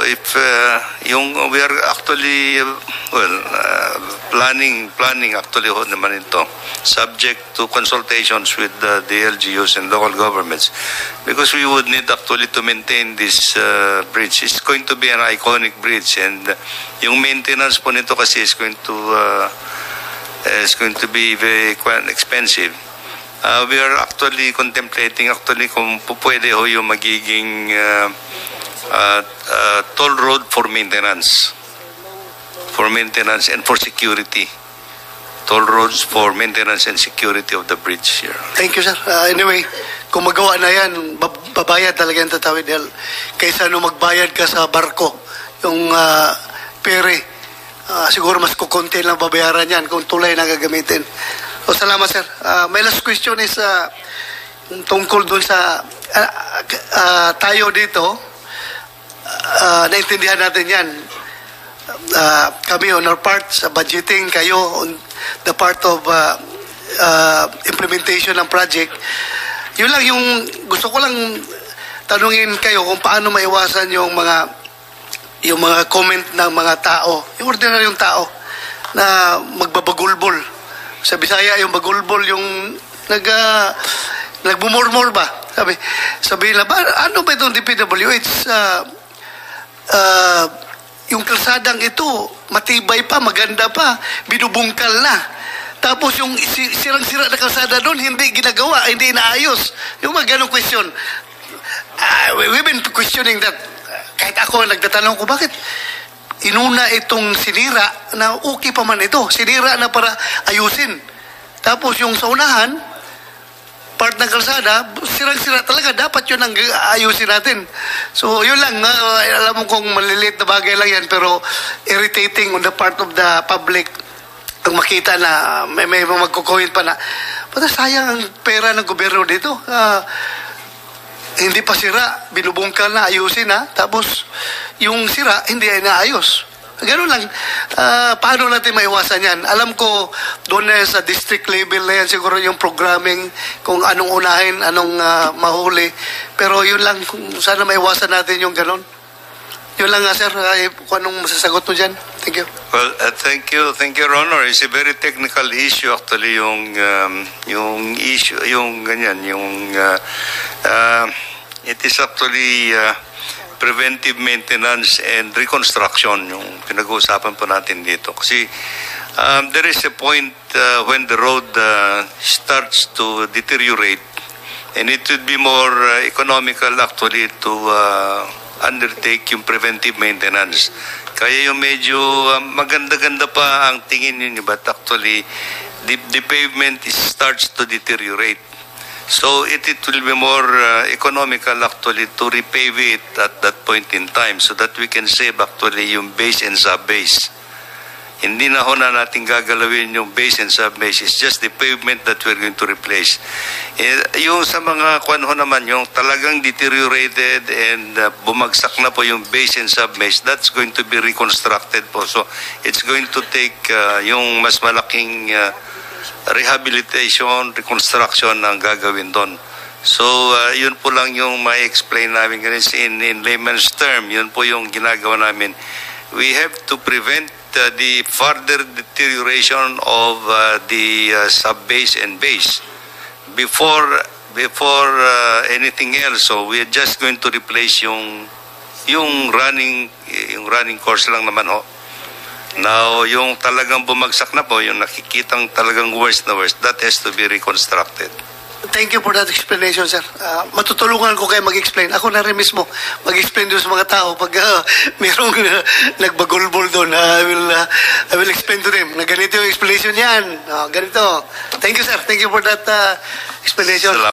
if we are actually planning actually ho naman ito, subject to consultations with the LGUs and local governments, because we would need actually to maintain this bridge. It's going to be an iconic bridge, and yung maintenance po nito kasi is going to be very quite expensive. We are actually contemplating kung pwede ho yung magiging toll road for maintenance and for security. Toll roads for maintenance and security of the bridge here. Thank you, sir. Anyway, kung magawa na yan, babayad talaga yung tatawid dahil kaysa magbayad ka sa barko, yung pere, siguro mas kukunti lang babayaran yan kung tulay na gagamitin. So, salamat, sir. My last question is tungkol dun sa tayo dito, naintindihan natin yan. Kami on our part sa budgeting, kayo on the part of implementation ng project. Yun lang yung gusto ko lang tanungin kayo kung paano maiwasan yung mga comment ng mga tao, yung ordinaryong tao na magbabagulbol. Sa Bisaya yung bagulbol, yung nagbumurmur ba? Sabi nila, ano ba itong DPWH? Yung kalsadang ito, matibay pa, maganda pa, binubungkal na. Tapos yung sirang-sira na kalsada doon, hindi ginagawa, hindi inaayos. Yung mga ganong question. We've been questioning that. Kahit ako nagtatanong ko, bakit inuna itong sinira na okay pa man ito. Sinira na para ayusin. Tapos yung sa unahan, part ng kalsada, sirang-sira talaga. Dapat yun ang ayusin natin. So, yun lang. Alam mo kung maliliit na bagay lang yan, pero irritating on the part of the public ang makita na may magkukuhin pa na, sayang ang pera ng gobyerno dito. Hindi pa sira, binubungkal na, ayusin na. Tapos, yung sira, hindi ay naayos. Ganun lang. Paano natin maiwasan yan? Alam ko, doon na sa district level na yan, siguro yung programming, kung anong unahin, anong mahuli. Pero yun lang, kung sana maiwasan natin yung ganun. Yun lang nga, sir. Kung anong masasagot mo dyan. Thank you. Well, thank you, Ronor. It's a very technical issue actually, yung issue, yung ganyan, it is actually preventive maintenance and reconstruction yung pinag-uusapan po natin dito. Kasi there is a point when the road starts to deteriorate, and it would be more economical actually to undertake yung preventive maintenance. Kaya yung medyo maganda-ganda pa ang tingin ninyo, but actually the pavement starts to deteriorate. So it will be more economical actually to repave it at that point in time so that we can save actually yung base and sub-base. Hindi na ho na natin gagalawin yung base and sub-base. It's just the pavement that we're going to replace. Yung sa mga kwan ho naman, yung talagang deteriorated and bumagsak na po yung base and sub-base, that's going to be reconstructed po. So it's going to take yung mas malaking rehabilitation, reconstruction ang gagawin doon. So, yun po lang yung ma-explain namin in layman's term. Yun po yung ginagawa namin. We have to prevent the further deterioration of the sub-base and base before anything else. So, we are just going to replace yung running course lang naman ho. Now, yung talagang bumagsak na po, yung nakikitang talagang worst na worst, that has to be reconstructed. Thank you for that explanation, sir. Matutulungan ko kayo mag-explain. Ako na rin mismo mag-explain doon sa mga tao. Pag mayroong nagbagulbol doon, I will explain to them na ganito yung explanation yan. Ganito. Thank you, sir. Thank you for that explanation.